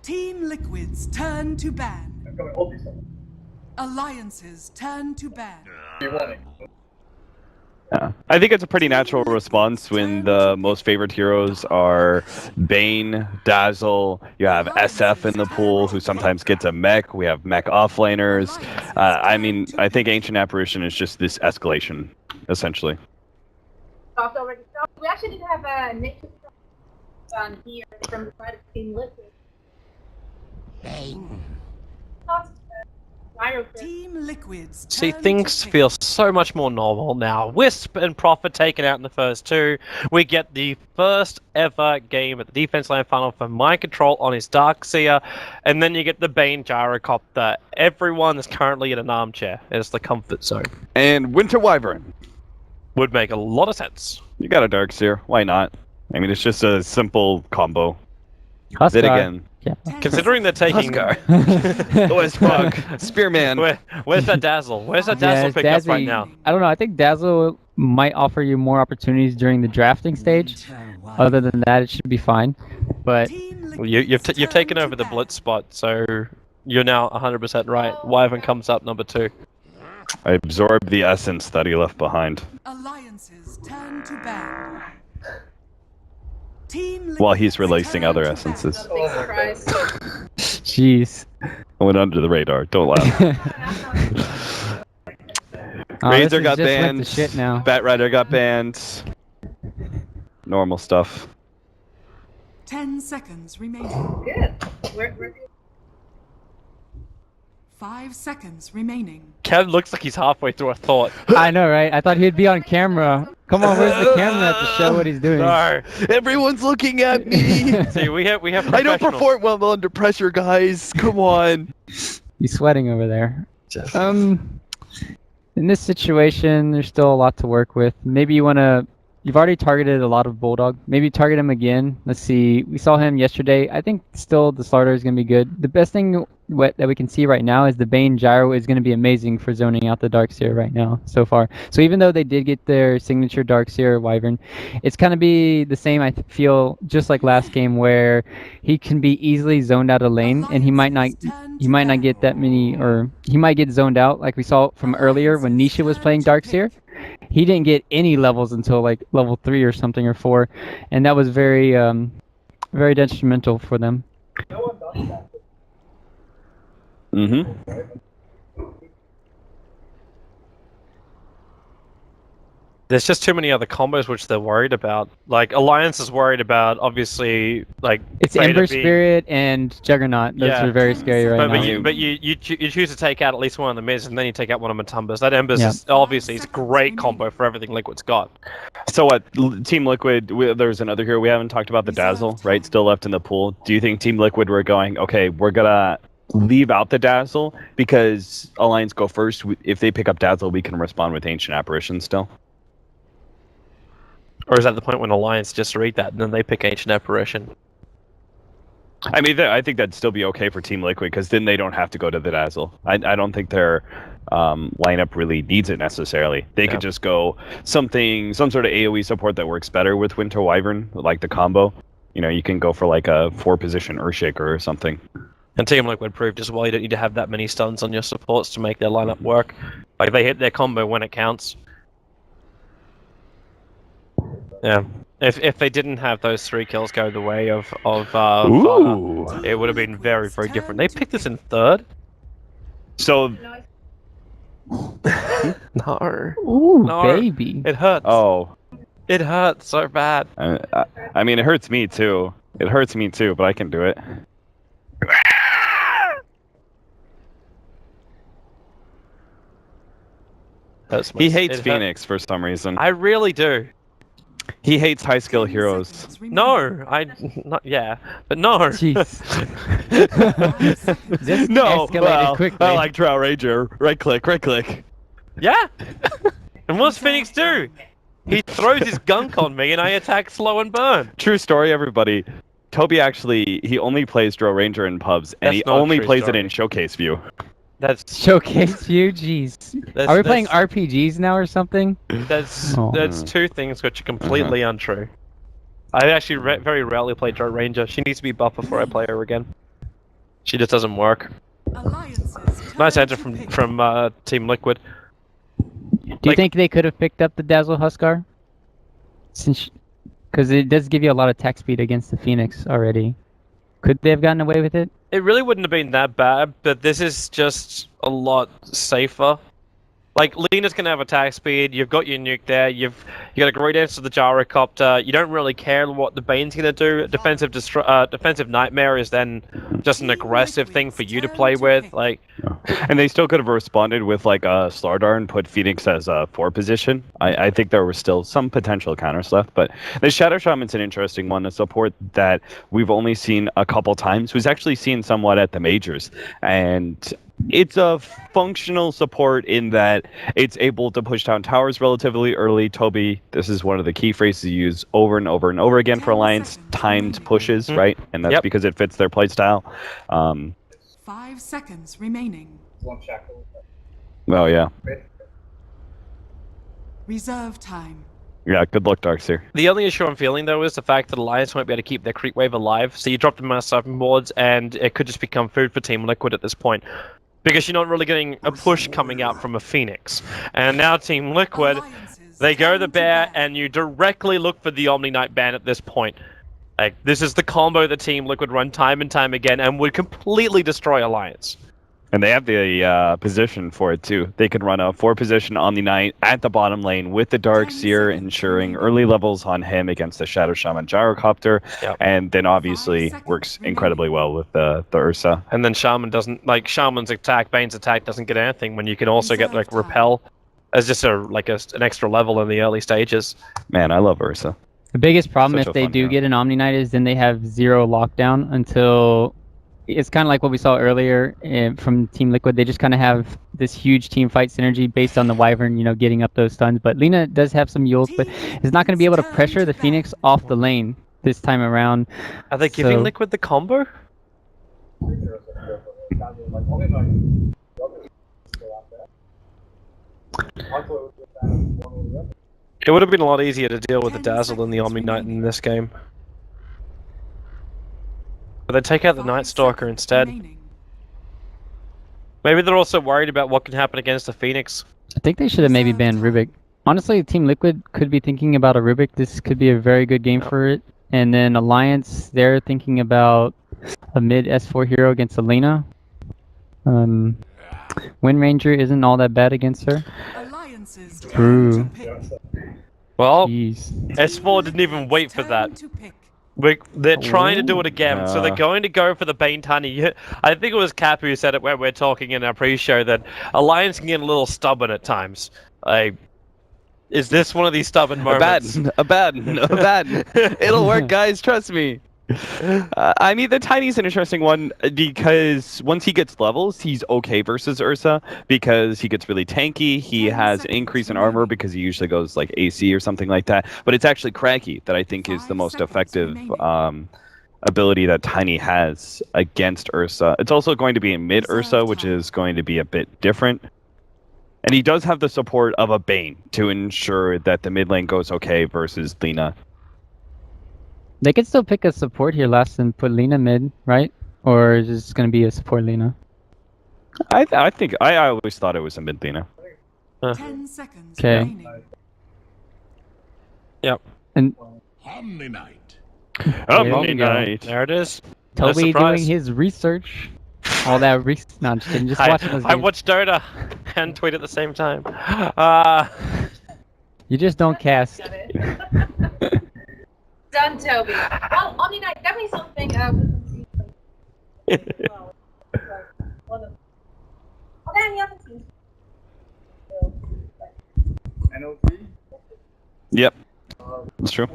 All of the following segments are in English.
Team Liquid's turn to ban. Alliance's turn to ban. Yeah. I think it's a pretty natural response when the most favored heroes are Bane, Dazzle, you have SF in the pool who sometimes gets a mech, we have mech offlaners. I mean, I think Ancient Apparition is just this escalation, essentially. We actually did have a Nick here from the side of Team Liquid. Bane. Team Liquid's See, turn things to feel so much more normal now. Wisp and Prophet taken out in the first two. We get the first ever game at the Defense Land Final for Mind Control on his Darkseer, and then you get the Bane Gyrocopter. Everyone is currently in an armchair. It's the comfort zone. And Winter Wyvern. Would make a lot of sense. You got a Darkseer, why not? I mean, it's just a simple combo. Huskar. Bid again. Yeah. Considering they're taking... Huskar. Spearman. Where's that Dazzle? Where's that Dazzle pick up right now? I don't know. I think Dazzle might offer you more opportunities during the drafting stage. Other than that, it should be fine. But Well, you've taken over the Blitz spot, so you're now 100% right. Wyvern comes up number 2. I absorbed the essence that he left behind. Alliance's turn to ban. Team While he's Liquid's releasing turn other to essences. Big surprise. jeez. I went under the radar. Don't laugh. This Razor is got just went banned. to shit now. Bat Rider got banned. Normal stuff. 10 seconds remaining. Good. We're 5 seconds remaining. Kev looks like he's halfway through a thought. I know, right? I thought he'd be on camera. Come on, where's the camera to show what he's doing? No. Everyone's looking at me. See, we have I don't professionals. perform well under pressure, guys. Come on. He's sweating over there. In this situation, there's still a lot to work with. Maybe you want to... You've already targeted a lot of Bulldog. Maybe target him again. Let's see. We saw him yesterday. I think still the starter is going to be good. The best thing that we can see right now is the Bane Gyro is going to be amazing for zoning out the Darkseer right now so far. So even though they did get their signature Darkseer Wyvern, it's going to be the same, I feel, just like last game where he can be easily zoned out of lane and he might not get that many, or he might get zoned out like we saw from earlier when Nisha was playing Darkseer. He didn't get any levels until like level 3 or something, or 4, and that was very very detrimental for them. Mm-hmm. There's just too many other combos which they're worried about. Like, Alliance is worried about, obviously, like... It's Vader Ember being- Spirit and Juggernaut. Those Yeah. are very scary right now. But you choose to take out at least one of the mids, and then you take out one of Matumbas. That Ember's Yeah. is obviously it's a great combo for everything Liquid's got. So what? Team Liquid, there's another hero we haven't talked about, the Dazzle, right? Still left in the pool. Do you think Team Liquid were going, okay, we're going to leave out the Dazzle because Alliance go first? If they pick up Dazzle, we can respond with Ancient Apparition still? Or is that the point when Alliance just read that, and then they pick Ancient Apparition? I mean, I think that'd still be okay for Team Liquid, because then they don't have to go to the Dazzle. I don't think their lineup really needs it necessarily. They could just go some sort of AoE support that works better with Winter Wyvern, like the combo. You know, you can go for like a 4-position Earthshaker or something. And Team Liquid proved as well you don't need to have that many stuns on your supports to make their lineup work. Like, they hit their combo when it counts. Yeah. If they didn't have those 3 kills go the way of Father, it would have been very, very different. They picked this in 3rd? So... No. Ooh, No. baby. It hurts. Oh. It hurts so bad. I mean, it hurts me too. It hurts me too, but I can do it. He hates Phoenix for some reason. I really do. He hates high skill heroes. No, yeah, but no. Jeez. This No, escalated well, quickly. I like Drow Ranger. Right click, right click. Yeah. And what's Phoenix do? He throws his gunk on me and I attack slow and burn. True story, everybody. Toby actually, he only plays Drow Ranger in pubs, and That's he not a only true plays story. it in showcase view. That's Showcase view, jeez. Are we playing RPGs now or something? That's Oh. two things which are completely untrue. I actually very rarely play Joe Ranger. She needs to be buffed before I play her again. She just doesn't work. Alliances Nice turn answer to from pick. Team Liquid. Do you Like- think they could have picked up the Dazzle Huskar? Because it does give you a lot of attack speed against the Phoenix already. Could they have gotten away with it? It really wouldn't have been that bad, but this is just a lot safer. Like, Lena's gonna have attack speed, you've got your nuke there, you got a great answer to the gyrocopter, you don't really care what the Bane's gonna do. Defensive Nightmare is then just an aggressive thing for you to play with, like... And they still could have responded with like a Slardar and put Phoenix as a 4 position. I think there were still some potential counters left, but the Shadow Shaman's an interesting one, a support that we've only seen a couple times. We've actually seen somewhat at the majors, and it's a functional support in that it's able to push down towers relatively early. Toby, this is one of the key phrases you use over and over and over again for 10 Alliance, seconds timed remaining. pushes, right? And that's Yep. because it fits their playstyle. 5 seconds remaining. Oh, yeah. Reserve time. Yeah, good luck, Darkseer. The only issue I'm feeling, though, is the fact that Alliance won't be able to keep their creep wave alive, so you drop them on surfing boards, and it could just become food for Team Liquid at this point. Because you're not really getting a push coming out from a Phoenix. And now Team Liquid, Alliances they go turn the to bear, ban. and you directly look for the Omni Knight ban at this point. Like, this is the combo that Team Liquid run time and time again, and would completely destroy Alliance. And they have the position for it, too. They can run a 4-position Omni Knight at the bottom lane with the Darkseer, ensuring early levels on him against the Shadow Shaman Gyrocopter, Yep. and then obviously 5 seconds works remaining. incredibly well with the Ursa. And then Shaman doesn't, like, Shaman's attack, Bane's attack doesn't get anything when you can also get, like, Reserve time. Repel as just an extra level in the early stages. Man, I love Ursa. The biggest problem Such a if they fun do hero. get an Omni Knight is then they have 0 lockdown until... It's kind of like what we saw earlier from Team Liquid. They just kind of have this huge team fight synergy based on the Wyvern, you know, getting up those stuns. But Lina does have some Yules, but is not going to be able to pressure the Phoenix off the lane this time around. Are they giving So- Liquid the combo? It would have been a lot easier to deal with the 10 Dazzle than the seconds Omni Knight in remaining. this game. But they take out the 5 Night Stalker seconds instead. remaining. Maybe they're also worried about what can happen against the Phoenix. I think they should have maybe Reserve banned time. Rubik. Honestly, Team Liquid could be thinking about a Rubik. This could be a very good game for it. And then Alliance, they're thinking about a mid S4 hero against Elena. Wind Ranger isn't all that bad against her. Alliances True. turn to pick. Well, Jeez. S4 didn't even wait for Turn that. to pick. They're trying to do it again, so they're going to go for the Bane Tiny. I think it was Cap who said it when we're talking in our pre-show that Alliance can get a little stubborn at times. Is this one of these stubborn moments? Abaddon. It'll work, guys. Trust me. I mean, the Tiny's an interesting one because once he gets levels, he's okay versus Ursa because he gets really tanky. He 10 has an seconds increase in armor remaining. because he usually goes like AC or something like that. But it's actually Craggy that I think is the 5 most seconds effective remaining. ability that Tiny has against Ursa. It's also going to be in mid Ursa, Reserve which time. is going to be a bit different. And he does have the support of a Bane to ensure that the mid lane goes okay versus Lina. They could still pick a support here last and put Lina mid, right? Or is this going to be a support Lina? I think I always thought it was a mid Lina. 10 seconds 'Kay. remaining. Yep. And Omni Knight. There we go. There it is. No Toby doing surprise. his research. All that research. No, I'm just kidding. Just watching those I games. watched Dota and tweet at the same time. You just don't cast. Got it. Done, Toby. Well, Omni Knight, definitely something. Well, one of. Okay, and the other team. Yep, that's true.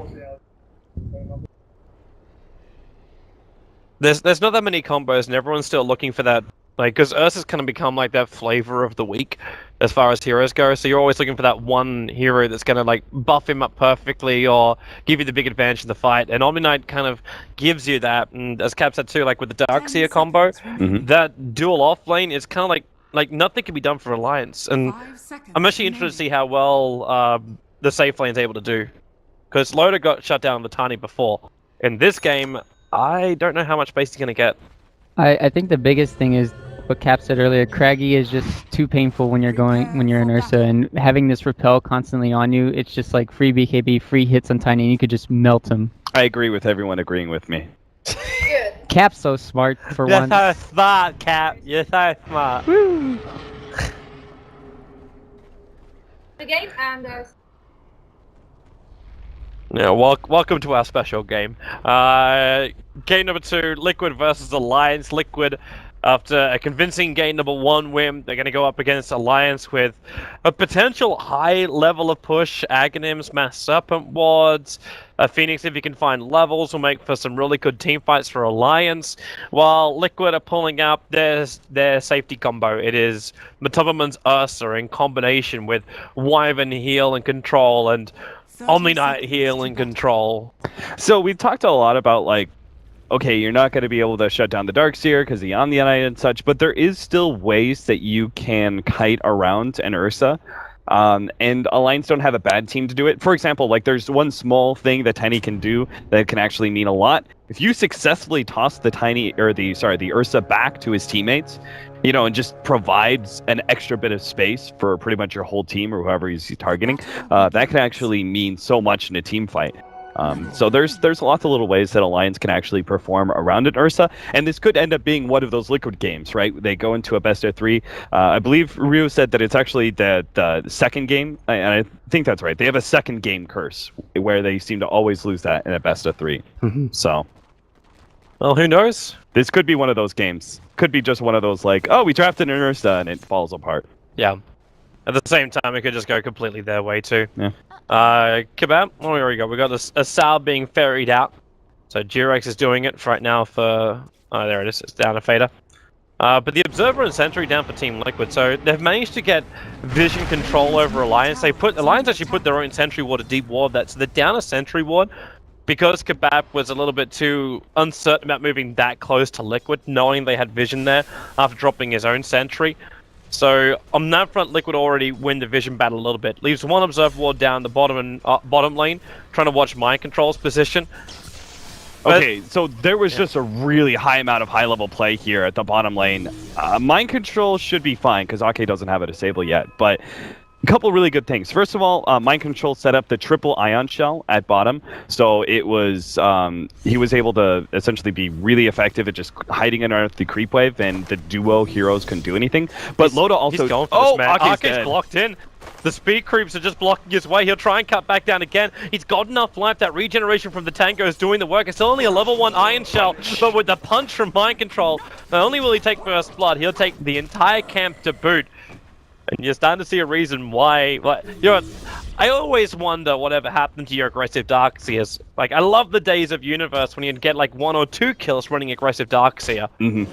There's not that many combos, and everyone's still looking for that. Like, because Ursa's kind of become like that flavor of the week as far as heroes go. So you're always looking for that one hero that's going to like buff him up perfectly or give you the big advantage in the fight. And Omni Knight kind of gives you that. And as Cap said too, like with the 10 Darkseer combo, seconds remaining. that dual off lane is kind of like nothing can be done for Alliance. And 5 seconds I'm actually interested to see remaining. how well the safe lane's able to do. because Loda got shut down the Tiny before. In this game, I don't know how much base he's going to get. I think the biggest thing is what Cap said earlier. Craggy is just too painful when you're in Ursa, and having this repel constantly on you, it's just like free BKB, free hits on Tiny, and you could just melt him. I agree with everyone agreeing with me. Good. Cap's so smart for You're once. so smart, Cap. You're so smart. Woo! The game and Yeah, welcome to our special game. Game number 2, Liquid versus Alliance. Liquid, after a convincing game number 1 win, they're going to go up against Alliance with a potential high level of push. Aghanims, Mass Serpent Wards, Phoenix, if you can find levels, will make for some really good team fights for Alliance, while Liquid are pulling out their safety combo. It is Matubberman's Ursa in combination with Wyvern Heal and Control and 30 Omni-Knight seconds Heal to and battle. So Control. we've talked a lot about, like, okay, you're not going to be able to shut down the Darkseer because the Omni-Knight and such, but there is still ways that you can kite around an Ursa. And Alliance don't have a bad team to do it. For example, like, there's one small thing that Tiny can do that can actually mean a lot. If you successfully toss the Ursa back to his teammates, you know, and just provides an extra bit of space for pretty much your whole team or whoever he's targeting, that can actually mean so much in a team fight. So there's lots of little ways that Alliance can actually perform around an Ursa, and this could end up being one of those Liquid games, right? They go into a best of 3. I believe Ryu said that it's actually the second game, and I think that's right. They have a second game curse where they seem to always lose that in a best of 3. So, Well, who knows? this could be one of those games. Could be just one of those, like, oh, we drafted an Ursa and it falls apart. Yeah. At the same time, it could just go completely their way too. Yeah. Kebab. Oh, here we go. We got a Sal being ferried out. So G-Rex is doing it right now for. Oh, there it is. It's down to Fader. But the Observer and Sentry down for Team Liquid. So they've managed to get vision control over Alliance. Alliance actually put their own Sentry Ward, a deep ward. So they're down a Sentry Ward because Kebab was a little bit too uncertain about moving that close to Liquid, knowing they had vision there after dropping his own Sentry. So on that front, Liquid already win the vision battle a little bit. Leaves one Observer Ward down the bottom lane, trying to watch Mind Control's position. Okay, so there was just a really high amount of high-level play here at the bottom lane. Mind Control should be fine, because Ake doesn't have a disable yet, but a couple really good things. First of all, Mind Control set up the triple Ion Shell at bottom, so it was he was able to essentially be really effective at just hiding underneath the creep wave, and the duo heroes couldn't do anything. But Loda also... He's going for this, man. Ake's Ake's dead. blocked in. The speed creeps are just blocking his way. He'll try and cut back down again. He's got enough life. That regeneration from the tango is doing the work. It's only a level 1 Iron Shell, but with the punch from Mind Control, not only will he take first blood, he'll take the entire camp to boot. And you're starting to see a reason why. I always wonder whatever happened to your aggressive Darkseers. Like, I love the days of Universe when you'd get like 1 or 2 kills running aggressive Darkseer. Mm-hmm.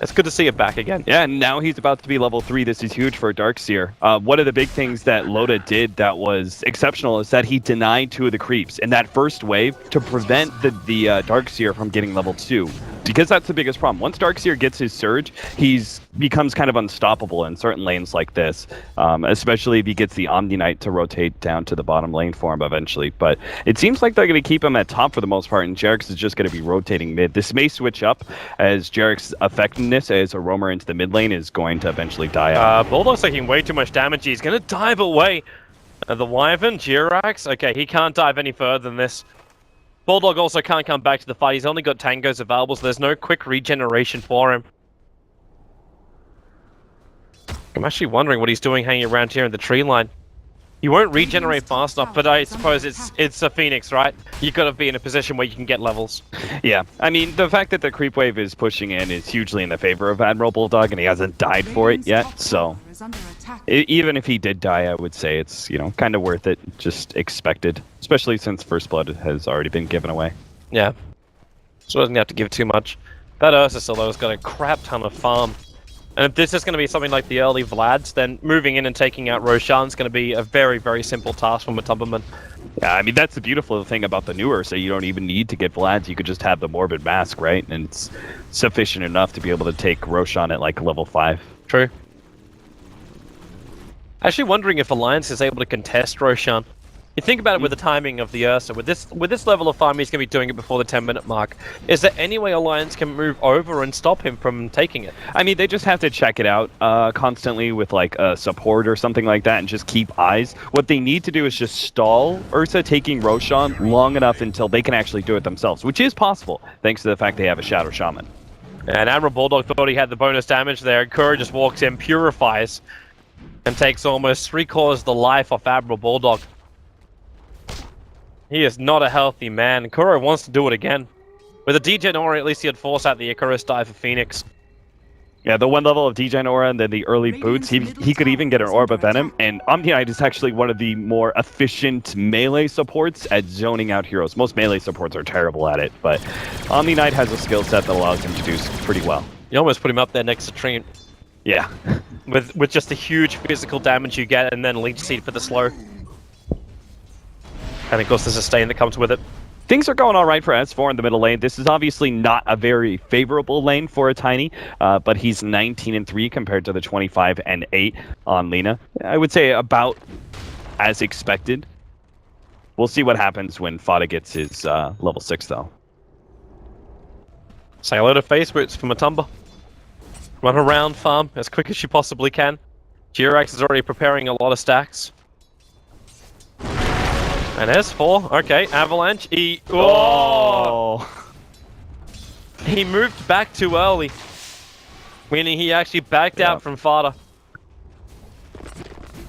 It's good to see it back again. Yeah, and now he's about to be level 3. This is huge for Darkseer. One of the big things that Loda did that was exceptional is that he denied 2 of the creeps in that first wave to prevent the Darkseer from getting level 2. Because that's the biggest problem. Once Darkseer gets his surge, becomes kind of unstoppable in certain lanes like this, especially if he gets the Omni-Knight to rotate down to the bottom lane for him eventually. But it seems like they're going to keep him at top for the most part, and Jarex is just going to be rotating mid. This may switch up as Jarex's effectiveness as a roamer into the mid lane is going to eventually die out. Bulldog's taking way too much damage. He's going to dive away. The Wyvern, Jirax, okay, he can't dive any further than this. Bulldog also can't come back to the fight. He's only got tangos available, so there's no quick regeneration for him. I'm actually wondering what he's doing hanging around here in the tree line. You won't regenerate fast enough, but I suppose it's a Phoenix, right? You've got to be in a position where you can get levels. Yeah, I mean, the fact that the creep wave is pushing in is hugely in the favor of Admiral Bulldog, and he hasn't died for it yet, so... Even if he did die, I would say it's, kind of worth it, just expected. Especially since First Blood has already been given away. Yeah. So doesn't have to give too much. That Ursa still, though, has got a crap ton of farm. And if this is going to be something like the early Vlads, then moving in and taking out Roshan's going to be a very, very simple task for Matubberman. Yeah, I mean, that's the beautiful thing about the newer, so you don't even need to get Vlads. You could just have the Morbid Mask, right? And it's sufficient enough to be able to take Roshan at, like, level 5. True. Actually wondering if Alliance is able to contest Roshan. You think about it with the timing of the Ursa. With this level of farm, he's going to be doing it before the 10-minute mark. Is there any way Alliance can move over and stop him from taking it? I mean, they just have to check it out constantly with like a support or something like that and just keep eyes. What they need to do is just stall Ursa taking Roshan long enough until they can actually do it themselves, which is possible thanks to the fact they have a Shadow Shaman. And Admiral Bulldog thought he had the bonus damage there. Kura just walks in, purifies, and takes almost 3/4 of the life off Admiral Bulldog. He is not a healthy man. Kuro wants to do it again. With a DJ Nora, at least he had forced out the Icarus dive for Phoenix. Yeah, the one level of DJ Nora and then the early boots, he could even get an Orb of Venom. And Omni-Knight is actually one of the more efficient melee supports at zoning out heroes. Most melee supports are terrible at it, but Omni-Knight has a skill set that allows him to do pretty well. You almost put him up there next to Treant. Yeah. with just the huge physical damage you get, and then Leech Seed for the slow. And of course the sustain that comes with it. Things are going all right for S4 in the middle lane. This is obviously not a very favorable lane for a Tiny, but he's 19-3 compared to the 25-8 on Lina. I would say about as expected. We'll see what happens when Fada gets his level 6, though. Say hello to Face Boots for Matumba. Run around farm as quick as you possibly can. Jirax is already preparing a lot of stacks. And S4, okay, Avalanche, Oh! He moved back too early. Meaning he actually backed out from Fada.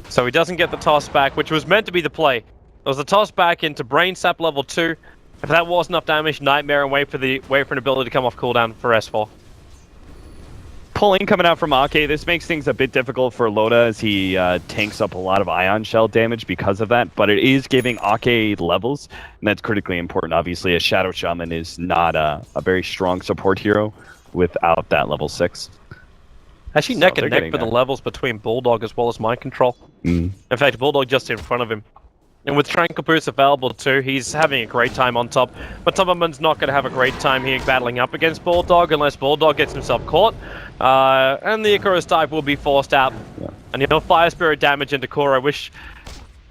So he doesn't get the toss back, which was meant to be the play. It was the toss back into Brain Sap level 2. If that was enough damage, Nightmare and wait for an ability to come off cooldown for S4. Pulling coming out from Ake, this makes things a bit difficult for Loda as he tanks up a lot of Ion Shell damage because of that, but it is giving Ake levels, and that's critically important. Obviously, a Shadow Shaman is not a very strong support hero without that level 6. Actually, So neck and they're neck getting for the there. levels between Bulldog as well as Mind Control. Mm. In fact, Bulldog just in front of him. And with Tranquil Boost available too, he's having a great time on top. But Tumberman's not going to have a great time here battling up against Bulldog unless Bulldog gets himself caught. And the Icarus dive will be forced out. Yeah. And he'll Fire Spirit damage into Kura, which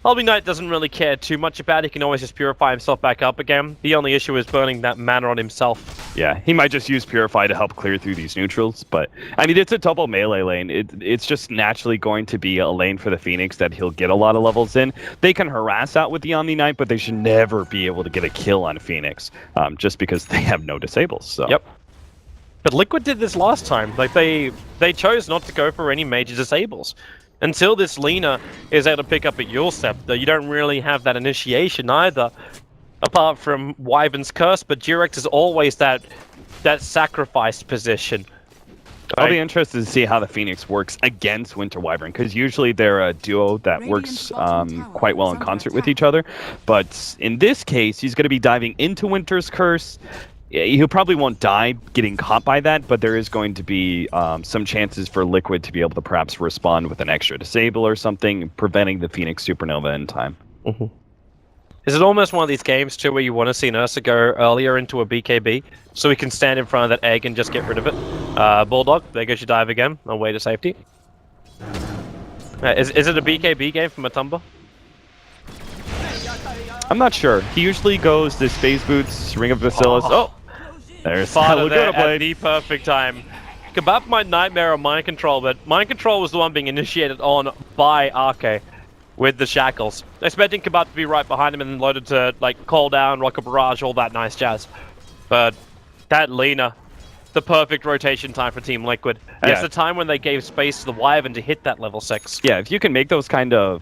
Omni-Knight doesn't really care too much about. He can always just purify himself back up again. The only issue is burning that mana on himself. Yeah, he might just use Purify to help clear through these neutrals, but I mean, it's a double melee lane. It's just naturally going to be a lane for the Phoenix that he'll get a lot of levels in. They can harass out with the Omni-Knight, but they should never be able to get a kill on Phoenix, just because they have no disables. So. Yep. But Liquid did this last time. Like they chose not to go for any major disables. Until this Lina is able to pick up a Yule Scepter, you don't really have that initiation either. Apart from Wyvern's Curse, but Durex is always that sacrificed position. I'll be interested to see how the Phoenix works against Winter Wyvern, because usually they're a duo that Radiant's works bottom tower quite well is in under concert with attack. each other. But in this case, he's going to be diving into Winter's Curse. He probably won't die getting caught by that, but there is going to be some chances for Liquid to be able to perhaps respond with an extra disable or something, preventing the Phoenix Supernova in time. Mm-hmm. Is it almost one of these games, too, where you want to see Ursa go earlier into a BKB, so he can stand in front of that egg and just get rid of it? Bulldog, there goes your dive again, on way to safety. Is it a BKB game for Matumba? I'm not sure. He usually goes this Phase Boots, Ring of Bacillus. Oh! There's Fada there Laguna at Blade. the perfect time. Kebab might Nightmare or Mind Control, but Mind Control was the one being initiated on by Arke with the shackles. Expecting Kebab to be right behind him and then loaded to like call down, rocket barrage, all that nice jazz. But that Lina, the perfect rotation time for Team Liquid. And Yeah. it's the time when they gave space to the Wyvern to hit that level 6. Yeah, if you can make those kind of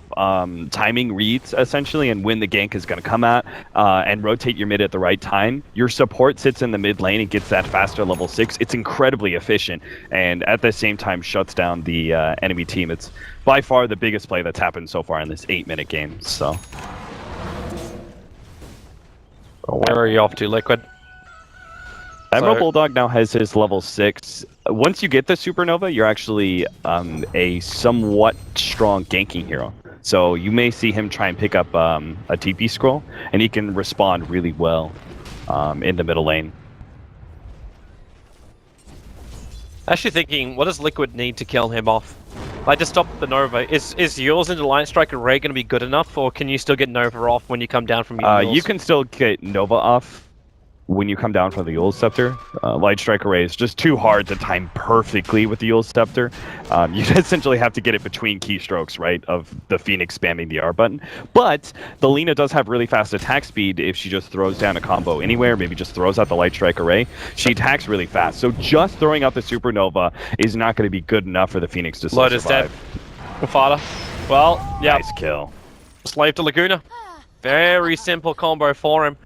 timing reads, essentially, and when the gank is going to come out, and rotate your mid at the right time, your support sits in the mid lane and gets that faster level 6. It's incredibly efficient, and at the same time shuts down the enemy team. It's by far the biggest play that's happened so far in this 8-minute game. So, Where are you off to, Liquid? Admiral So- Bulldog now has his level 6. Once you get the Supernova, you're actually a somewhat strong ganking hero. So you may see him try and pick up a TP scroll, and he can respond really well in the middle lane. Actually thinking, what does Liquid need to kill him off? Like, to stop the Nova, is yours into Light Strike Array going to be good enough, or can you still get Nova off when you come down from your You can still get Nova off when you come down from the Eul's Scepter. Light Strike Array is just too hard to time perfectly with the Eul's Scepter. You essentially have to get it between keystrokes, right, of the Phoenix spamming the R button. But the Lina does have really fast attack speed if she just throws down a combo anywhere, maybe just throws out the Light Strike Array. She attacks really fast. So just throwing out the Supernova is not going to be good enough for the Phoenix to Lotus survive. dead. Fada. Well, yeah. Nice kill. Slave to Laguna. Very simple combo for him.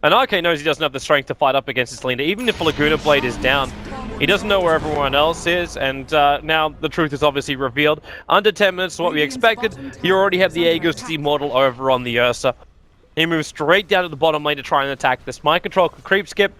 And RK knows he doesn't have the strength to fight up against his Lina. Even if Laguna Blade is down, he doesn't know where everyone else is, and now the truth is obviously revealed. Under 10 minutes to what we expected, you already have the Aegis Immortal over on the Ursa. He moves straight down to the bottom lane to try and attack this. Mind Control can creep skip.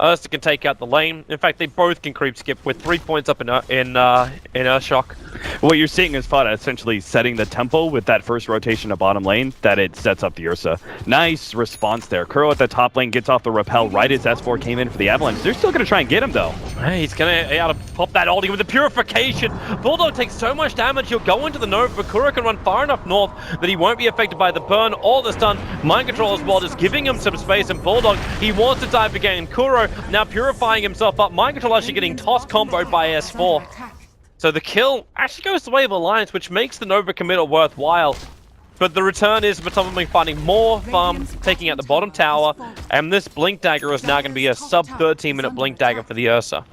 Ursa can take out the lane. In fact, they both can creep skip with 3 points up in Shock. What you're seeing is Fada essentially setting the tempo with that first rotation to bottom lane that it sets up the Ursa. Nice response there. Kuro at the top lane gets off the repel right as S4 came in for the Avalanche. They're still going to try and get him, though. Hey, he's going to pop that ulti with the Purification. Bulldog takes so much damage, he'll go into the Nova, but Kuro can run far enough north that he won't be affected by the burn or the stun. Mind Control as well, just giving him some space, and Bulldog, he wants to dive again. Kuro now purifying himself up. Mind Control actually getting tossed comboed by S4. So the kill actually goes the way of Alliance, which makes the Nova committal worthwhile. But the return is Matumba finding more farm, taking out the bottom tower, and this Blink Dagger is now going to be a sub 13-minute Blink Dagger for the Ursa.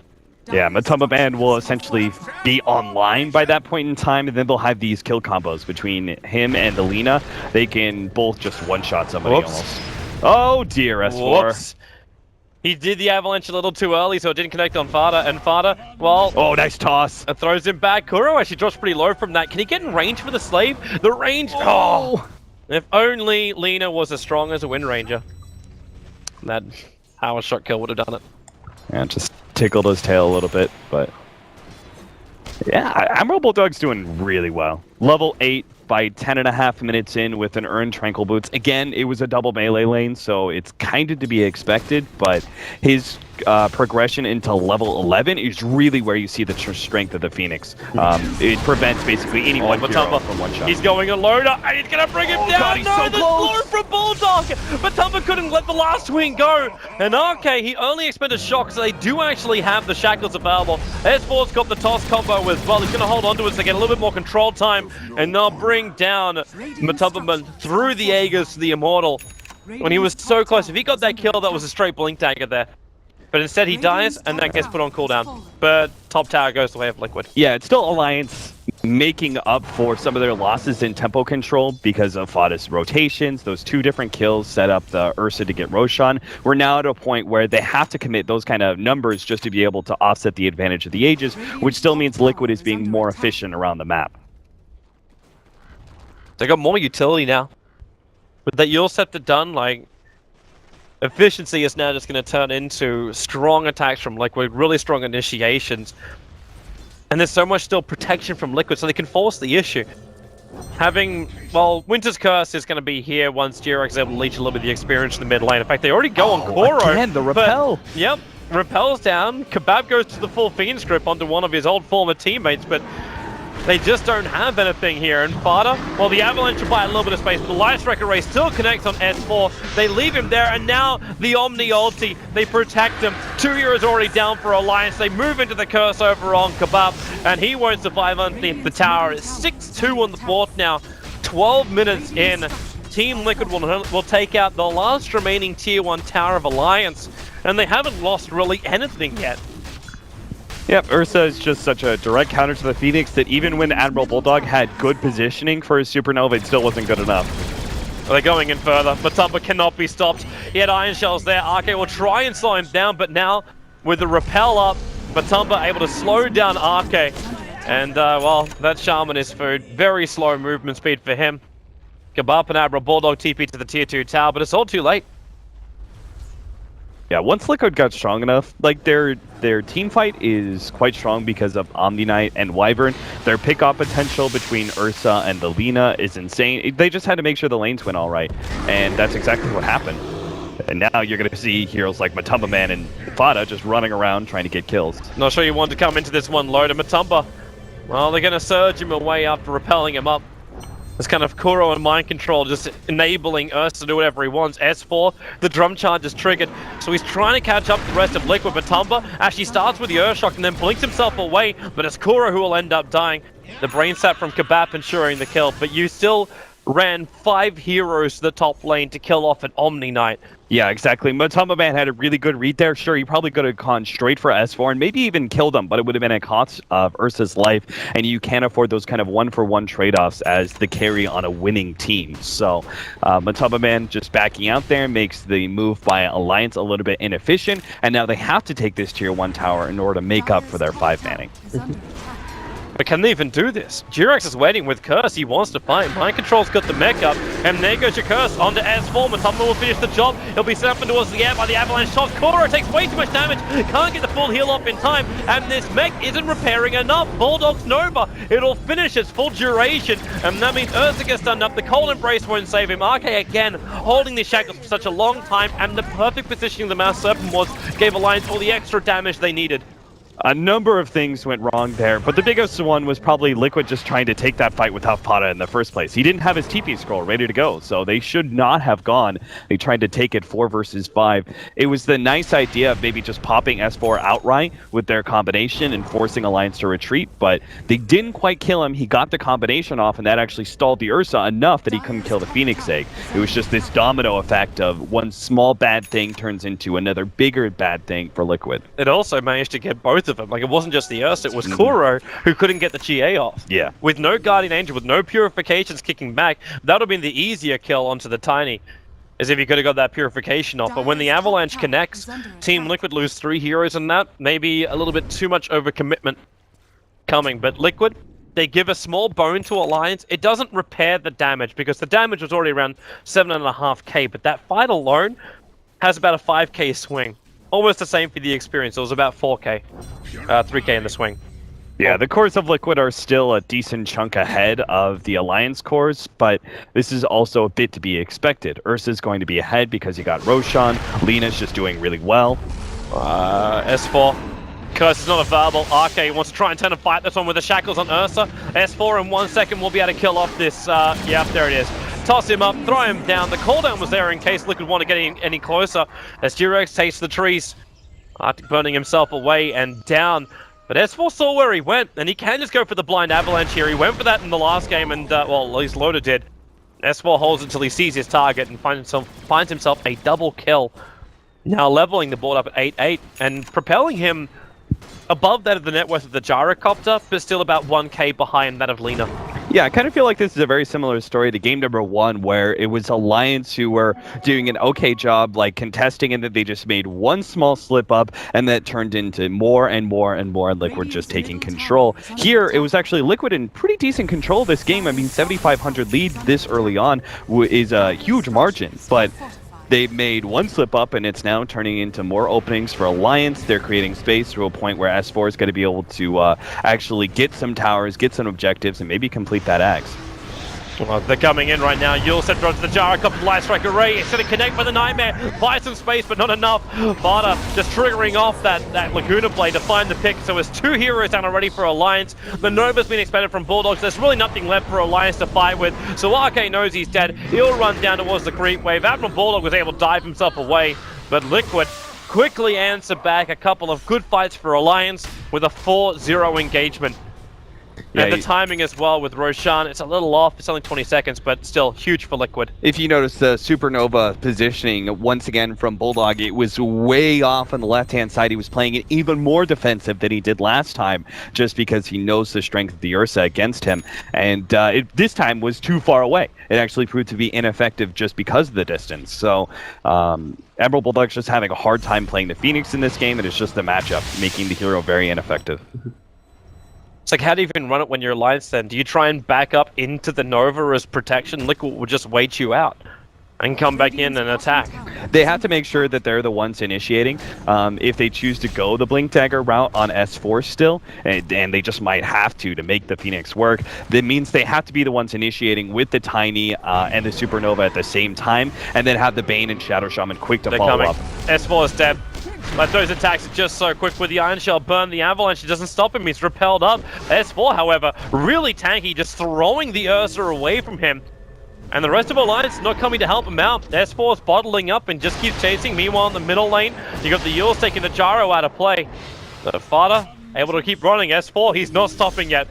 Yeah, Matumba Man will essentially be online by that point in time, and then they'll have these kill combos between him and the Lina. They can both just one-shot somebody almost. Oh dear, S4. Whoops. He did the Avalanche a little too early, so it didn't connect on Fada, and Fada, well... Oh, nice toss. It throws him back. Kuro actually drops pretty low from that. Can he get in range for the Slave? The range... Oh! If only Lina was as strong as a Wind Ranger. That power shot kill would have done it. Yeah, just tickled his tail a little bit, but... Yeah, Admiral Bulldog's doing really well. Level 8 by 10.5 minutes in with an earned Tranquil Boots. Again, it was a double melee lane, so it's kind of to be expected, but his progression into level 11 is really where you see the strength of the Phoenix. It prevents basically any one hero from one shot. He's going a loader, and he's going to bring him down. God, he's so the close. blow from Bulldog. Matumba couldn't let the last swing go. And RK, he only expended shock, so they do actually have the shackles available. S4's got the toss combo as well. He's going to hold onto it to get a little bit more control time, and they'll bring down Matumba through the Aegis to the Immortal. When he was so close, if he got that kill, that was a straight Blink Dagger there. But instead he dies, and that gets put on cooldown. But top tower goes the way of Liquid. Yeah, it's still Alliance making up for some of their losses in tempo control because of Fada's rotations. Those 2 different kills set up the Ursa to get Roshan. We're now at a point where they have to commit those kind of numbers just to be able to offset the advantage of the Aegis, which still means Liquid is being more efficient around the map. They got more utility now. With that Eul's Scepter done, like... efficiency is now just going to turn into strong attacks from Liquid, really strong initiations. And there's so much still protection from Liquid, so they can force the issue. Having, well, Winter's Curse is going to be here once Jirak's able to leech a little bit of the experience in the mid lane. In fact, they already go on Koro. Again, the repel. Yep, repel's down. Kebab goes to the full Fiend's grip onto one of his old former teammates, but they just don't have anything here. And Fada, well, the Avalanche will buy a little bit of space, but the Light Strike Array still connects on S4. They leave him there, and now the Omni ulti, they protect him. 2 heroes already down for Alliance. They move into the curse over on Kebab, and he won't survive underneath the tower. It's 6-2 on the board now. 12 minutes in. Team Liquid will take out the last remaining Tier 1 tower of Alliance, and they haven't lost really anything yet. Yep, Ursa is just such a direct counter to the Phoenix that even when Admiral Bulldog had good positioning for his Supernova, it still wasn't good enough. They're going in further. Matumba cannot be stopped. He had Iron Shells there. RK will try and slow him down, but now with the repel up, Matumba able to slow down RK. And, well, that Shaman is food. Very slow movement speed for him. Kebab and Admiral Bulldog TP to the Tier 2 tower, but it's all too late. Yeah, once Liquid got strong enough, like their team fight is quite strong because of Omni Knight and Wyvern. Their pick-off potential between Ursa and the Lina is insane. They just had to make sure the lanes went all right, and that's exactly what happened. And now you're going to see heroes like Matumba Man and Fada just running around trying to get kills. Not sure you want to come into this one load, and Matumba Well, they're going to surge him away after repelling him up. It's kind of Kuro and Mind Control just enabling Ursa to do whatever he wants. S4, the drum charge is triggered, so he's trying to catch up to the rest of Liquid, but Tumba actually starts with the Earthshock and then blinks himself away, but it's Kuro who will end up dying. The brain sap from Kebab ensuring the kill, but you still ran 5 heroes to the top lane to kill off an Omni Knight. Yeah, exactly. Matamba Man had a really good read there. Sure, he probably could have gone straight for S4 and maybe even killed him, but it would have been at cost of Ursa's life, and you can't afford those kind of one-for-one trade-offs as the carry on a winning team. So Matamba Man just backing out there makes the move by Alliance a little bit inefficient, and now they have to take this tier 1 tower in order to make up for their 5 manning. Is under attack. But can they even do this? Durex is waiting with Curse. He wants to fight. Mind Control's got the mech up. And there goes your Curse onto S4. Matamba will finish the job. He'll be sent up towards the air by the Avalanche shots. Kuro takes way too much damage. Can't get the full heal off in time. And this mech isn't repairing enough. Bulldog's Nova. It'll finish its full duration. And that means Ursa gets stunned up. The Cold Embrace won't save him. RK again holding the shackles for such a long time. And the perfect positioning the Mass Serpent was gave Alliance all the extra damage they needed. A number of things went wrong there, but the biggest one was probably Liquid just trying to take that fight without Pada in the first place. He didn't have his TP scroll ready to go, so they should not have gone. They tried to take it 4 versus 5. It was the nice idea of maybe just popping S4 outright with their combination and forcing Alliance to retreat, but they didn't quite kill him. He got the combination off, and that actually stalled the Ursa enough that he couldn't kill the Phoenix Egg. It was just this domino effect of one small bad thing turns into another bigger bad thing for Liquid. It also managed to get both of them. Like, it wasn't just the Ursa, it was Kuro who couldn't get the GA off. Yeah. With no Guardian Angel, with no Purifications kicking back, that would have been the easier kill onto the Tiny, as if he could have got that Purification off. But when the Avalanche connects, Team Liquid lose 3 heroes in that. Maybe a little bit too much overcommitment coming. But Liquid, they give a small bone to Alliance. It doesn't repair the damage, because the damage was already around 7.5k, but that fight alone has about a 5k swing. Almost the same for the experience. It was about 4k, 3k in the swing. Yeah, the cores of Liquid are still a decent chunk ahead of the Alliance cores, but this is also a bit to be expected. Ursa's going to be ahead because you got Roshan. Lena's just doing really well. S4. Curse is not available. RK wants to try and turn a fight this one with the shackles on Ursa. S4 in 1 second will be able to kill off this. Yeah, there it is. Toss him up, throw him down. The cooldown was there in case Liquid want to get any closer. As Durex takes the trees. Arctic burning himself away and down. But S4 saw where he went, and he can just go for the blind avalanche here. He went for that in the last game, and, well, at least Loda did. S4 holds until he sees his target and finds himself a double kill. Now leveling the board up at 8-8 and propelling him above that of the net worth of the Gyrocopter, but still about 1k behind that of Lena. Yeah, I kind of feel like this is a very similar story to game number 1, where it was Alliance who were doing an okay job, like contesting, and that they just made one small slip up, and that turned into more and more and more Liquid just taking control. Here, it was actually Liquid in pretty decent control this game. I mean, 7,500 lead this early on is a huge margin, but they made one slip up, and it's now turning into more openings for Alliance. They're creating space to a point where S4 is going to be able to actually get some towers, get some objectives, and maybe complete that axe. Well, they're coming in right now. Yulset runs the Gyrocopter Light Strike Array. It's going to connect with the Nightmare. Buy some space, but not enough. Vada just triggering off that Laguna Blade to find the pick. So it's 2 heroes down already for Alliance. The Nova's been expended from Bulldogs. There's really nothing left for Alliance to fight with. So RK knows he's dead. He'll run down towards the creep wave. Admiral Bulldog was able to dive himself away. But Liquid quickly answer back a couple of good fights for Alliance with a 4-0 engagement. Yeah, and the timing as well with Roshan, it's a little off. It's only 20 seconds, but still huge for Liquid. If you notice the Supernova positioning, once again from Bulldog, it was way off on the left-hand side. He was playing it even more defensive than he did last time, just because he knows the strength of the Ursa against him. And this time was too far away. It actually proved to be ineffective just because of the distance. So Emerald Bulldog's just having a hard time playing the Phoenix in this game, and it's just the matchup, making the hero very ineffective. It's like, how do you even run it when you're Alliance then? Do you try and back up into the Nova as protection? Liquid will just wait you out and come back in and attack. They have to make sure that they're the ones initiating. If they choose to go the Blink Dagger route on S4 still, and they just might have to make the Phoenix work, that means they have to be the ones initiating with the Tiny and the Supernova at the same time, and then have the Bane and Shadow Shaman quick to follow up. S4 is dead. But those attacks are just so quick with the Iron Shell burn the Avalanche. It doesn't stop him. He's repelled up. S4, however, really tanky, just throwing the Ursa away from him. And the rest of Alliance not coming to help him out. S4's bottling up and just keeps chasing. Meanwhile, in the middle lane, you got the Yules taking the Gyro out of play. The Fada able to keep running. S4, he's not stopping yet.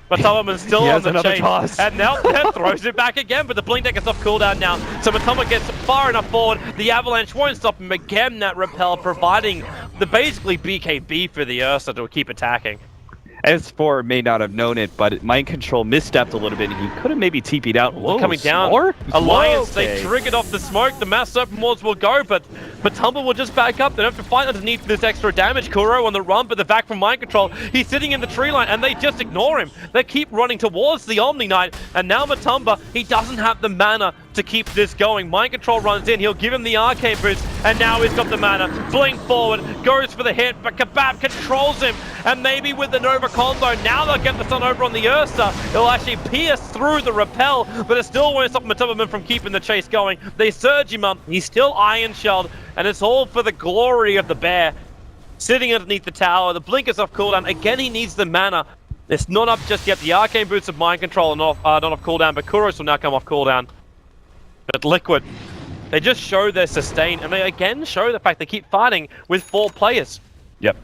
But Tubman's still on the chase. Toss. And now Pep throws it back again, but the Blink Deck is off cooldown now. So Matoma gets far enough forward. The Avalanche won't stop him again. That repel providing the basically BKB for the Ursa to keep attacking. S4 may not have known it, but Mind Control misstepped a little bit, and he could have maybe TP'd out. Whoa, Coming down. Smore? Alliance, Whoa, okay. they triggered off the smoke. The Mass Serpent Wards will go, but Tumble will just back up. They don't have to fight underneath this extra damage. Kuro on the run, but the back from Mind Control. He's sitting in the tree line, and they just ignore him. They keep running towards the Omni Knight, and now Matumba, he doesn't have the mana to keep this going. Mind Control runs in, he'll give him the arcane boost, and now he's got the mana. Blink forward, goes for the hit, but Kebab controls him, and maybe with the Nova combo, now they'll get the stun over on the Ursa. It'll actually pierce through the repel, but it still won't stop Matumba from keeping the chase going. They surge him up, he's still Iron Shelled, and it's all for the glory of the bear. Sitting underneath the tower, the Blink is off cooldown. Again, he needs the mana. It's not up just yet. The arcane boots of Mind Control are not off cooldown, but Kuros will now come off cooldown. But Liquid, they just show their sustain, and they again show the fact they keep fighting with 4 players. Yep.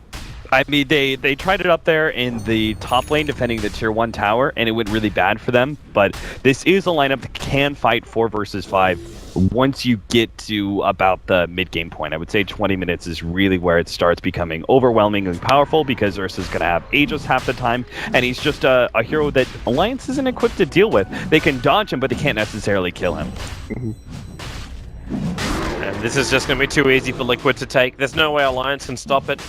I mean, they tried it up there in the top lane defending the tier 1 tower, and it went really bad for them. But this is a lineup that can fight 4 versus 5 once you get to about the mid-game point. I would say 20 minutes is really where it starts becoming overwhelmingly powerful, because Ursa's going to have Aegis half the time, and he's just a hero that Alliance isn't equipped to deal with. They can dodge him, but they can't necessarily kill him. And this is just going to be too easy for Liquid to take. There's no way Alliance can stop it.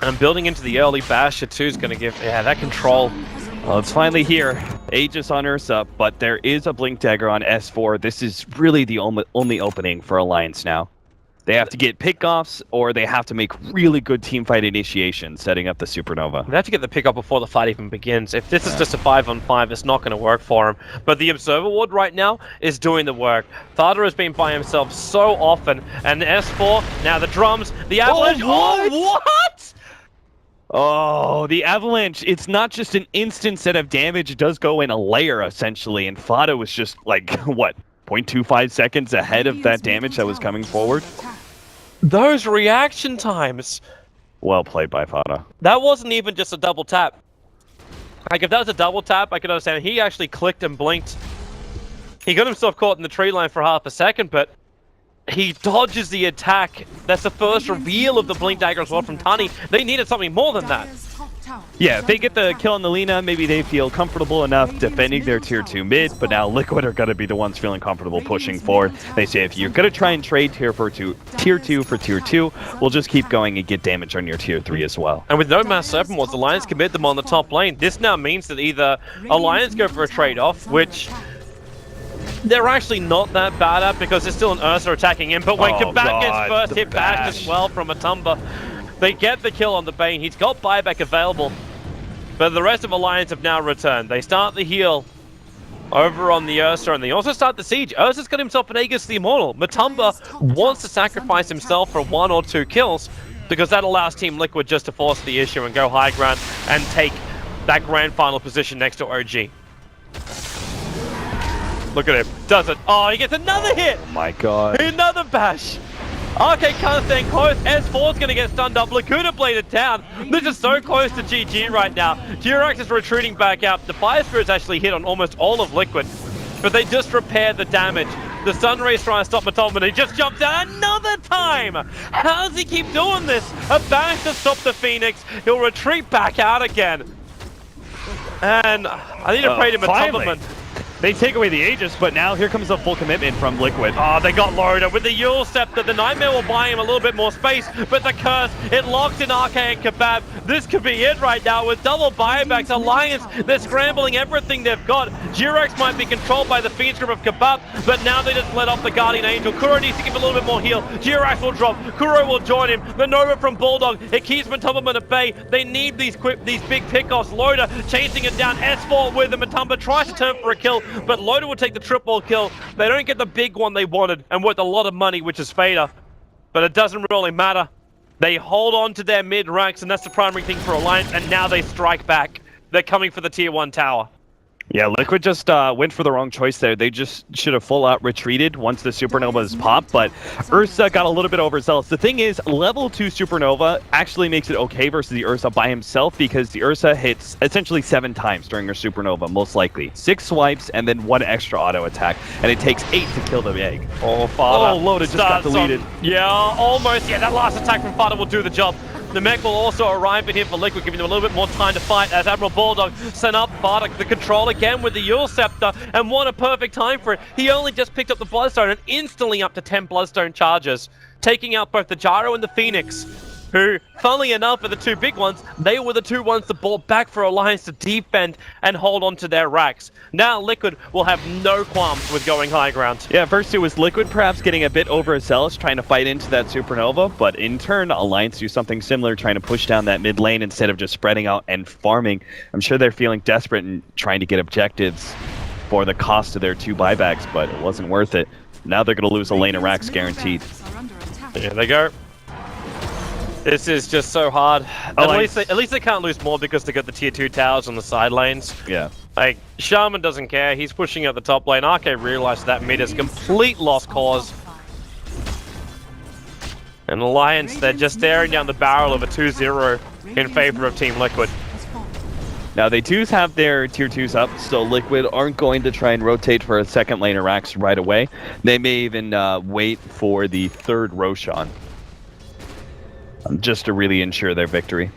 And building into the early bash, Shattu is going to give, that control. Well, it's finally here. Aegis on Ursa, but there is a Blink Dagger on S4. This is really the only opening for Alliance now. They have to get pickoffs, or they have to make really good teamfight initiation, setting up the Supernova. They have to get the pick up before the fight even begins. If this is just a 5-on-5, it's not going to work for him. But the Observer Ward right now is doing the work. Thada has been by himself so often, and the S4, now the drums, the Avalanche. Oh, what? Oh, the Avalanche, it's not just an instant set of damage, it does go in a layer, essentially, and Fada was just, like, what, 0.25 seconds ahead of that damage that was coming forward? Those reaction times. Well played by Fada. That wasn't even just a double tap. Like, if that was a double tap, I could understand. He actually clicked and blinked. He got himself caught in the tree line for half a second, but he dodges the attack. That's the first reveal of the Blink Dagger as well from Tani. They needed something more than that. Yeah, if they get the kill on the Lina, maybe they feel comfortable enough defending their tier 2 mid, but now Liquid are going to be the ones feeling comfortable pushing forward. They say if you're going to try and trade tier 2 for tier 2, we'll just keep going and get damage on your tier 3 as well. And with no Mass Serpent Wards, Alliance commit them on the top lane. This now means that either Alliance go for a trade-off, which they're actually not that bad at, because there's still an Ursa attacking him, but when Kabak gets first hit back as well from Matumba, they get the kill on the Bane. He's got buyback available, but the rest of Alliance have now returned. They start the heal over on the Ursa, and they also start the siege. Ursa's got himself an Aegis the Immortal. Matumba wants to sacrifice himself for 1 or 2 kills, because that allows Team Liquid just to force the issue and go high ground and take that grand final position next to OG. Look at him. Does it. Oh, he gets another hit. Oh my god. Another bash. Okay, can't stand close. S4's going to get stunned up. Laguna bladed down. This is so close to GG right now. Durax is retreating back out. The Fire Spirit's actually hit on almost all of Liquid, but they just repaired the damage. The Sunray's trying to stop Matumba, and he just jumps down another time. How does he keep doing this? A bash to stop the Phoenix. He'll retreat back out again. And I need to pray to Matumba. They take away the Aegis, but now here comes the full commitment from Liquid. Oh, they got Loda with the Yule Scepter. The Nightmare will buy him a little bit more space, but the Curse, it locks in Arcane Kebab. This could be it right now with double buybacks. Alliance, they're scrambling everything they've got. Jirax might be controlled by the Fiend's Grip of Kebab, but now they just let off the Guardian Angel. Kuro needs to give a little bit more heal. Jirax will drop. Kuro will join him. The Nova from Bulldog, it keeps Matumba at bay. They need these big pickoffs. Loda chasing it down. S4 with the Matumba tries to turn for a kill, but Loda will take the triple kill. They don't get the big one they wanted and worth a lot of money, which is Fader. but it doesn't really matter. They hold on to their mid ranks, and that's the primary thing for Alliance, and now they strike back. They're coming for the tier 1 tower. Yeah, Liquid just went for the wrong choice there. They just should have full out retreated once the Supernova is popped, but Ursa got a little bit overzealous. The thing is, level 2 Supernova actually makes it okay versus the Ursa by himself because the Ursa hits essentially 7 times during her Supernova, most likely. 6 swipes and then 1 extra auto attack, and it takes 8 to kill the egg. Oh, Fada. Oh, Loda just got deleted. Yeah, almost. Yeah, that last attack from Fada will do the job. The mech will also arrive in here for Liquid, giving them a little bit more time to fight as Admiral Bulldog sent up Fada the control again with the Yule Scepter, and what a perfect time for it. He only just picked up the Bloodstone and instantly up to 10 Bloodstone charges, taking out both the Gyro and the Phoenix, who, funnily enough, are the 2 big ones. They were the 2 ones that brought back for Alliance to defend and hold on to their racks. Now Liquid will have no qualms with going high ground. Yeah, first it was Liquid perhaps getting a bit overzealous, trying to fight into that Supernova, but in turn, Alliance do something similar, trying to push down that mid lane instead of just spreading out and farming. I'm sure they're feeling desperate and trying to get objectives for the cost of their 2 buybacks, but it wasn't worth it. Now they're going to lose a lane of racks guaranteed. Here they go. This is just so hard. At least they can't lose more because they got the tier 2 towers on the side lanes. Yeah. Like, Shaman doesn't care. He's pushing out the top lane. RK realized that mid is complete lost cause. And Alliance, they're just staring down the barrel of a 2-0 in favor of Team Liquid. Now they do have their tier 2s up, so Liquid aren't going to try and rotate for a second lane of racks right away. They may even wait for the 3rd Roshan, just to really ensure their victory.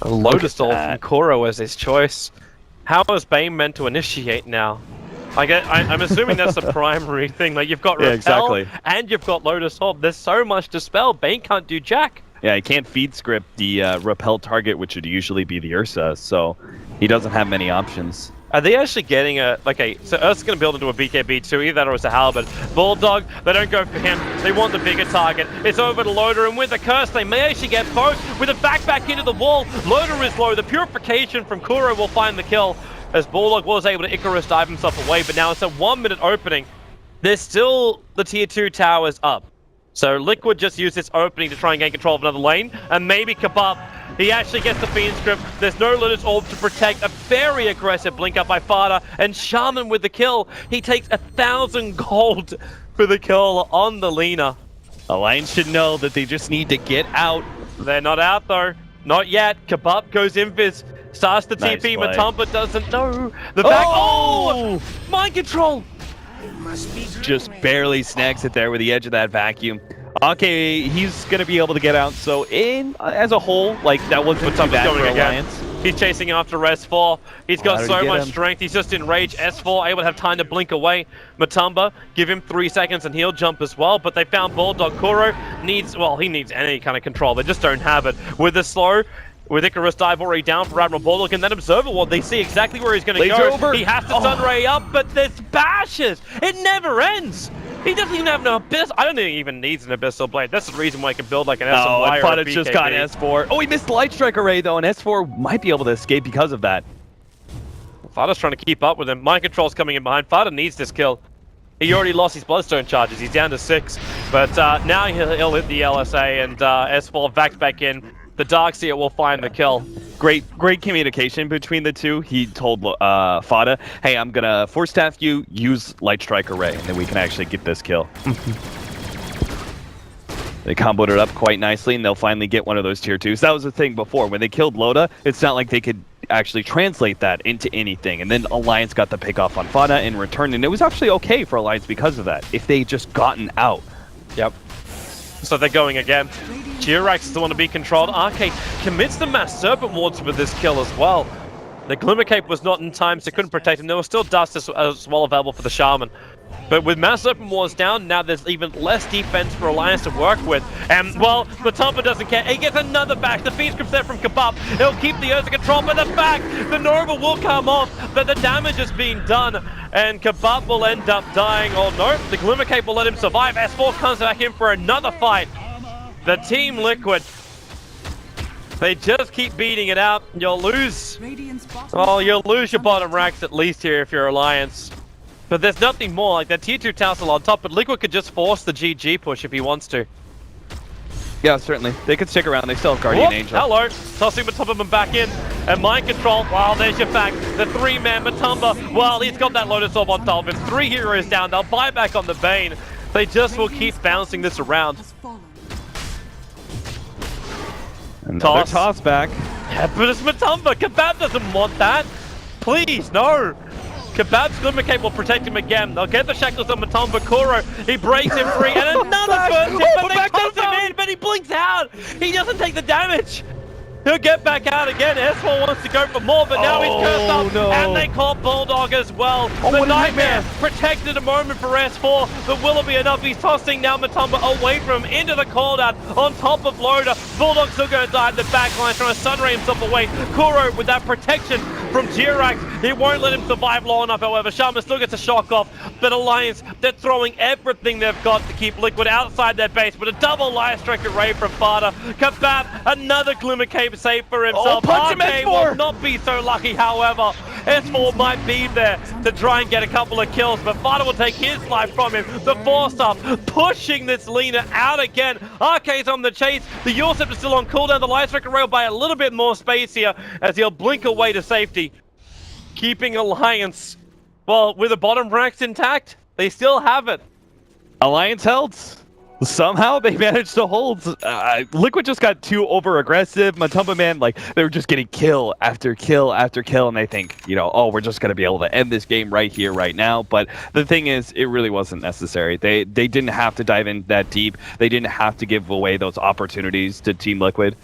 A Lotus Ult from Kuro as his choice. How is Bane meant to initiate now? I'm assuming that's the primary thing. Like, you've got Repel, exactly, and you've got Lotus Ult. There's so much to spell. Bane can't do jack. Yeah, he can't feed script the repel target, which would usually be the Ursa, so he doesn't have many options. Are they actually getting so Ursa's going to build into a BKB too, either that or it's a Halberd. Bulldog, they don't go for him. They want the bigger target. It's over to Loader, and with the curse, they may actually get both. With a back into the wall, Loader is low. The purification from Kuro will find the kill, as Bulldog was able to Icarus dive himself away, but now it's a 1-minute opening. There's still the tier 2 towers up. So Liquid just used this opening to try and gain control of another lane, and maybe Kebab. He actually gets the Fiend Script. There's no Lotus Orb to protect. A very aggressive blink up by Fada, and Shaman with the kill. He takes 1,000 gold for the kill on the Lina. Alliance should know that they just need to get out. They're not out though. Not yet. Kebab goes Invis. Starts the Nice TP. play. Matumba doesn't know. The back. Oh! Mind control! Just barely snags it there with the edge of that vacuum. Okay, he's going to be able to get out, so as a whole, like, that wasn't too bad for Alliance. He's chasing after S4. He's got How did so he get much him? strength. He's just enraged. S4 able to have time to blink away. Matumba, give him 3 seconds and he'll jump as well. But they found Bulldog. Kuro needs, well, he needs any kind of control. They just don't have it. With the slow, with Icarus dive already down for Admiral Bulldog, and then Observer Ward, they see exactly where he's going to go. Over. He has to stun Ray up, but there's bashes. It never ends. He doesn't even have an abyss. I don't think he even needs an abyssal blade. That's the reason why he can build like an SMY or a Fada BKB. just got S4. Oh, he missed the Light Strike Array though, and S4 might be able to escape because of that. Fada's trying to keep up with him. Mind Control's coming in behind. Fada needs this kill. He already lost his Bloodstone charges. He's down to 6. But now he'll hit the LSA, and S4 vacs back in. The Darkseer will find the kill. Great communication between the two. He told Fada, hey, I'm going to force staff you, use Light Strike Array, and then we can actually get this kill. They comboed it up quite nicely, and they'll finally get one of those tier 2s. That was the thing before. When they killed Loda, it's not like they could actually translate that into anything. And then Alliance got the pick off on Fada in return, and it was actually okay for Alliance because of that, if they just gotten out. Yep. So they're going again. Jirax is the one to be controlled. RK commits the Mass Serpent Wards with this kill as well. The Glimmer Cape was not in time, so couldn't protect him. There was still dust as well available for the Shaman. But with Mass Serpent Wards down, now there's even less defense for Alliance to work with. And, well, Matumba doesn't care. He gets another back. The Fiend Script's there from Kebab. He'll keep the Ursa control, but the back, the Nova will come off, but the damage is being done, and Kebab will end up dying. Oh, no, the Glimmer Cape will let him survive. S4 comes back in for another fight. The Team Liquid, they just keep beating it out. You'll lose. Well, you'll lose your bottom racks at least here if you're Alliance. But there's nothing more, like that tier 2 tower's still on top, but Liquid could just force the GG push if he wants to. Yeah, certainly. They could stick around. They still have Guardian Whoop, Angel. hello, tossing Matumba back in, and Mind Control, well, there's your fact. The 3-man Matumba, well, he's got that Lotus Orb on top of him. 3 heroes down, they'll buy back on the Bane. They just will keep bouncing this around. Has fallen. Another toss back. Yeah, but it's Matumba, Kebab doesn't want that. Please, no. Kebab's Glimmer Cape will protect him again. They'll get the shackles on Matumba. Kuro, he breaks him free, and another burst hit, but they toss him in, but he blinks out. He doesn't take the damage. He'll get back out again. S4 wants to go for more, but now he's cursed up, no. and they call Bulldog as well. The what a Nightmare protected a moment for S4, but will it be enough? He's tossing now Matumba away from him into the call down on top of Loader. Bulldog's still going to die in the back line, trying to sunray himself away. Kuro with that protection from Jirax. He won't let him survive long enough, however. Shaman still gets a shock off, but Alliance, they're throwing everything they've got to keep Liquid outside their base, but a double Light Strike array from Fada. Kebab, another Glimmer Cape save for himself. punch him, RK S4! will not be so lucky, however. S4 might be there to try and get a couple of kills, but Fada will take his life from him. The 4-star pushing this Lina out again. RK's on the chase. The Yulsep is still on cooldown. The Light Strike array will buy a little bit more space here as he'll blink away to safety. Keeping Alliance, well, with the bottom ranks intact, they still have it. Alliance held. Somehow they managed to hold. Liquid just got too over-aggressive. Matumba, man, like, they were just getting kill after kill after kill, and they think, you know, oh, we're just going to be able to end this game right here, right now. But the thing is, it really wasn't necessary. They didn't have to dive in that deep. They didn't have to give away those opportunities to Team Liquid.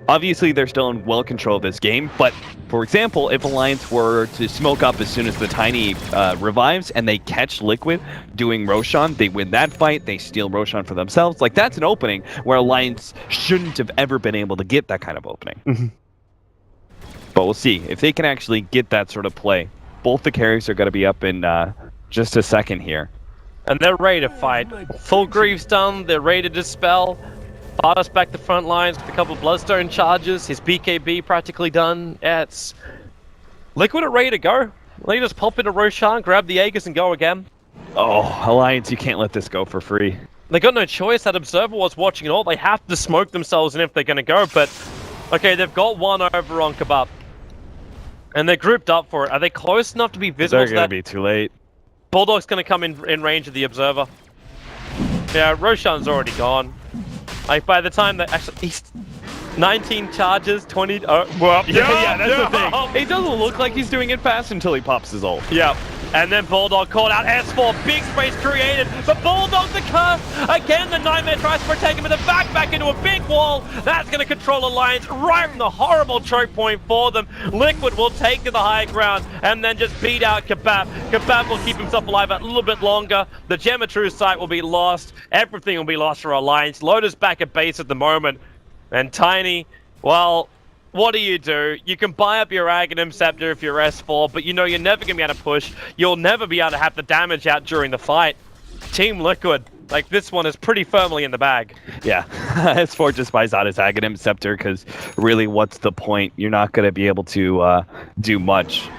Obviously, they're still in well control of this game, but for example, if Alliance were to smoke up as soon as the Tiny revives and they catch Liquid doing Roshan, they win that fight, they steal Roshan for themselves. Like, that's an opening where Alliance shouldn't have ever been able to get that kind of opening. But we'll see if they can actually get that sort of play. Both the carries are going to be up in just a second here. And they're ready to fight. Full Greaves done, they're ready to dispel. Fada's back the front lines with a couple of Bloodstone charges. His BKB practically done. Yeah, it's Liquid are ready to go. They just pop into Roshan, grab the Aegis, and go again. Oh, Alliance, you can't let this go for free. They got no choice. That Observer was watching it all. They have to smoke themselves in if they're going to go. But, okay, they've got one over on Kebab. And they're grouped up for it. Are they close enough to be visible? They're going to be too late. Bulldog's going to come in range of the Observer. Yeah, Roshan's already gone. Like, by the time that actually, he's 19 charges, 20. Well, Yeah, that's the thing. It doesn't look like he's doing it fast until he pops his ult. Yeah. And then Bulldog called out S4, big space created, but Bulldog's the curse! Again, the Nightmare tries to protect him, but the back into a big wall. That's going to control Alliance right from the horrible choke point for them. Liquid will take to the high ground and then just beat out Kebab. Kebab will keep himself alive a little bit longer. The Gem of True Sight will be lost. Everything will be lost for Alliance. Loader's back at base at the moment. And Tiny, well, what do? You can buy up your Aghanim Scepter if you're S4, but you know you're never going to be able to push. You'll never be able to have the damage out during the fight. Team Liquid, like, this one is pretty firmly in the bag. Yeah, S4 just buys out his Aghanim Scepter because really, what's the point? You're not going to be able to do much.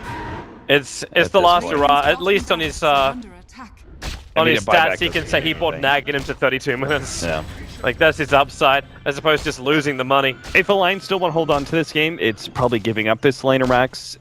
It's the last hurrah, at least on his Under attack. on mean, his a buyback stats. He can doesn't say mean he bought an anything. Aghanim to 32 minutes. Yeah. Like, that's his upside, as opposed to just losing the money. If Alliance still want to hold on to this game, it's probably giving up this lane of Rax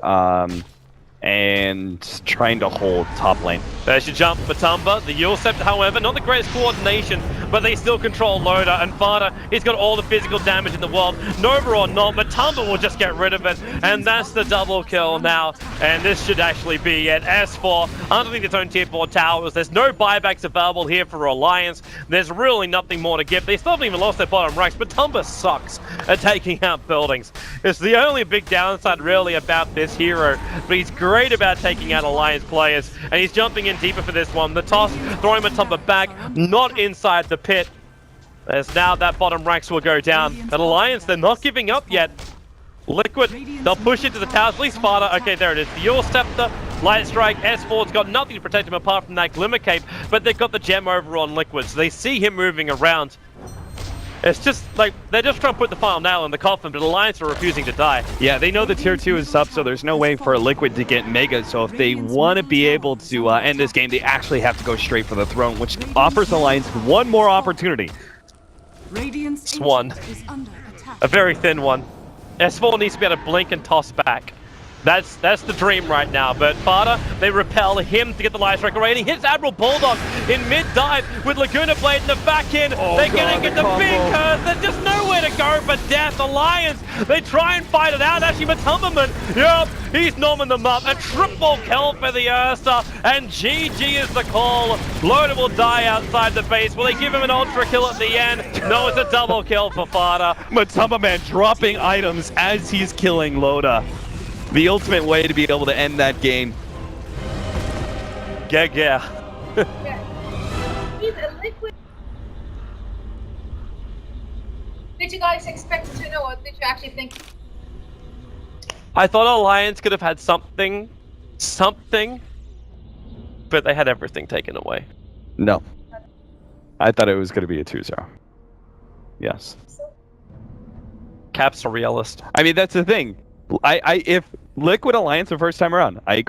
and trying to hold top lane. There's your jump, Matumba. The Yulsep, however, not the greatest coordination, but they still control Loader. And Fada, he's got all the physical damage in the world. Nova or not, Matumba will just get rid of it. And that's the double kill now. And this should actually be it. S4 underneath its own tier 4 towers. There's no buybacks available here for Alliance. There's really nothing more to give. They still haven't even lost their bottom ranks. Matumba sucks at taking out buildings. It's the only big downside really about this hero. But he's great about taking out Alliance players. And he's jumping in deeper for this one. The toss, throwing Matumba back, not inside the pit. As now that bottom ranks will go down. And Alliance, they're not giving up yet. Liquid, they'll push it to the towers. At least Fada, okay, there it is. The Yule Scepter, Light Strike, S4's got nothing to protect him apart from that Glimmer Cape, but they've got the gem over on Liquid, so they see him moving around. It's just like they're just trying to put the final nail in the coffin, but Alliance are refusing to die. Yeah, they know the tier 2 is up, so there's no way for Liquid to get Mega. So if they want to be able to end this game, they actually have to go straight for the throne, which offers Alliance one more opportunity. Radiant's It's one. ancient is under attack. A very thin one. S4 needs to be able to blink and toss back. That's the dream right now, but Fada, they repel him to get the life strike away, and he hits Admiral Bulldog in mid-dive with Laguna Blade in the back end. They're gonna get the big curse. There's just nowhere to go but death. Alliance, they try and fight it out. Actually, Matumberman, yep, he's norming them up. A triple kill for the Ursa, and GG is the call. Loda will die outside the base. Will they give him an ultra kill at the end? No, it's a double kill for Fada. Matumberman dropping items as he's killing Loda. The ultimate way to be able to end that game. Yeah. Yeah. He's a Liquid. Did you guys expect to know, or did you actually think? I thought Alliance could have had something, but they had everything taken away. No. I thought it was going to be a 2-0. Yes. Cap's a realist. I mean, that's the thing. If Liquid Alliance the first time around, I